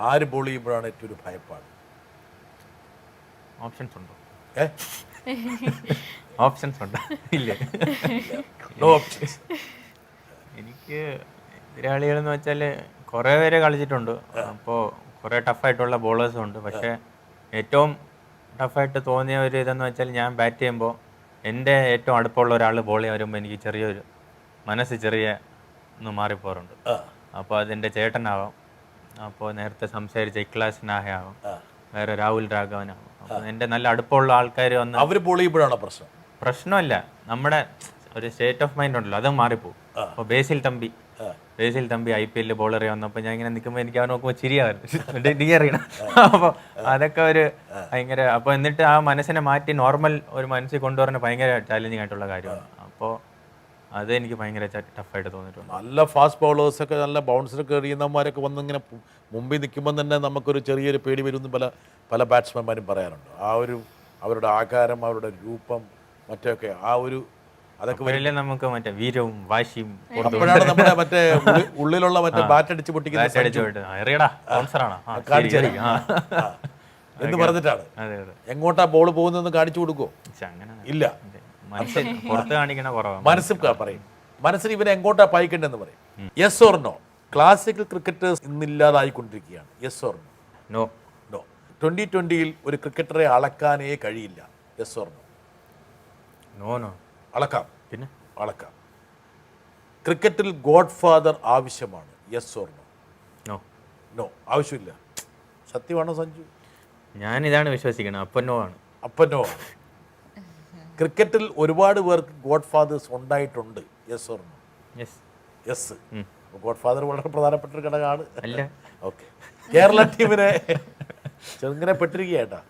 ആര് ബോൾ ചെയ്യുമ്പോഴാണ് ഏറ്റവും ഒരു ഭയപ്പാട്? ഓപ്ഷൻസ് ഉണ്ടോ? ഏ ഓപ്ഷൻസ് ഉണ്ടോ? ഇല്ലേ. No options. എനിക്ക് എതിരാളികളെന്ന് വെച്ചാൽ കുറേ പേര് കളിച്ചിട്ടുണ്ട്. അപ്പോൾ കുറേ ടഫായിട്ടുള്ള ബോളേഴ്സും ഉണ്ട്. പക്ഷേ ഏറ്റവും ടഫായിട്ട് തോന്നിയ ഒരു ഇതെന്ന് വെച്ചാൽ ഞാൻ ബാറ്റ് ചെയ്യുമ്പോൾ എൻ്റെ ഏറ്റവും അടുപ്പമുള്ള ഒരാൾ ബോൾ ചെയ്യാൻ വരുമ്പോൾ എനിക്ക് ചെറിയൊരു മനസ്സ് ഒന്ന് മാറിപ്പോറുണ്ട്. അപ്പോൾ അതെൻ്റെ ചേട്ടനാവാം, അപ്പോൾ നേരത്തെ സംസാരിച്ച ഇക്ലാസിനാഹയാവാം, വേറെ രാഹുൽ രാഘവനാവാം. അപ്പോൾ എൻ്റെ നല്ല അടുപ്പമുള്ള ആൾക്കാർ വന്ന് അവർ ബോൾ ചെയ്യുമ്പോഴാണോ പ്രശ്നം? പ്രശ്നമല്ല, നമ്മുടെ ഒരു സ്റ്റേറ്റ് ഓഫ് മൈൻഡ് ഉണ്ടല്ലോ, അത് മാറിപ്പോകും. അപ്പോൾ ബേസിൽ തമ്പി IPL ബോളർ വന്നപ്പോൾ ഞാൻ ഇങ്ങനെ നിൽക്കുമ്പോൾ എനിക്ക് അവൻ നോക്കുമ്പോൾ ചിരിയായിരുന്നു, നീ അറിയണം. അപ്പോൾ അതൊക്കെ ഒരു ഭയങ്കര, അപ്പോൾ എന്നിട്ട് ആ മനസ്സിനെ മാറ്റി നോർമൽ ഒരു മനസ്സിൽ കൊണ്ടുവരുന്ന ഭയങ്കര ചാലഞ്ചിങ് ആയിട്ടുള്ള കാര്യമാണ്. അപ്പോൾ അത് എനിക്ക് ഭയങ്കര ടഫായിട്ട് തോന്നിയിട്ടുണ്ട്. നല്ല ഫാസ്റ്റ് ബൗളേഴ്സൊക്കെ നല്ല ബൗൺസറൊക്കെ എറിയുന്നവന്മാരൊക്കെ വന്നിങ്ങനെ മുമ്പിൽ നിൽക്കുമ്പോൾ തന്നെ നമുക്കൊരു ചെറിയൊരു പേടി വരുമെന്ന് പല ബാറ്റ്സ്മാൻമാരും പറയാറുണ്ട്. ആ ഒരു അവരുടെ ആകാരം, അവരുടെ രൂപം, മറ്റൊക്കെ ആ ഒരു അതൊക്കെ വരില്ലേ നമുക്ക് മറ്റേ വീരവും വാശിയും. അപ്പോഴാണ് നമ്മുടെ മറ്റേ ഉള്ളിലുള്ള മറ്റേ ബാറ്റ് അടിച്ച് പൊട്ടിക്കുന്ന എന്ന് പറഞ്ഞിട്ടാണ്. എങ്ങോട്ടാ ബോൾ പോകുന്നതെന്ന് കാണിച്ചു കൊടുക്കുമോ? ഇല്ല, പുറത്ത് കാണിക്കണ കുറവാണ്. മനസ്സിൽ പറയും, മനസ്സിൽ ഇവനെ എങ്ങോട്ടാ പായിക്കണ്ടെന്ന് പറയും. Yes or no? Classical cricketers ഇന്നില്ലാതായിക്കൊണ്ടിരിക്കുകയാണ്. Yes or no? നോ. 2020 ഒരു ക്രിക്കറ്ററെ അളക്കാനേ കഴിയില്ല. Yes or no? No. No. അളക്കാം, പിന്നെ അളക്കാം. ക്രിക്കറ്റിൽ ഗോഡ് ഫാദർ ആവശ്യമാണ്. Yes or no? No. No, ആവശ്യമില്ല. സത്യമാണോ സഞ്ജു? ഞാനിതാണ് വിശ്വസിക്കുന്നത്. അപ്പം നോ ആണ്. അപ്പം നോ. ക്രിക്കറ്റിൽ ഒരുപാട് പേർക്ക് ഗോഡ് ഫാദേഴ്സ് ഉണ്ടായിട്ടുണ്ട്. Yes or no? Yes. Godfather വളരെ പ്രധാനപ്പെട്ട ഒരു ഘടകമാണ്. അല്ല, ഓക്കെ. കേരള ടീമിനെ ചെറുങ്ങനെ പെട്ടിരിക്കുകയായിട്ടാ.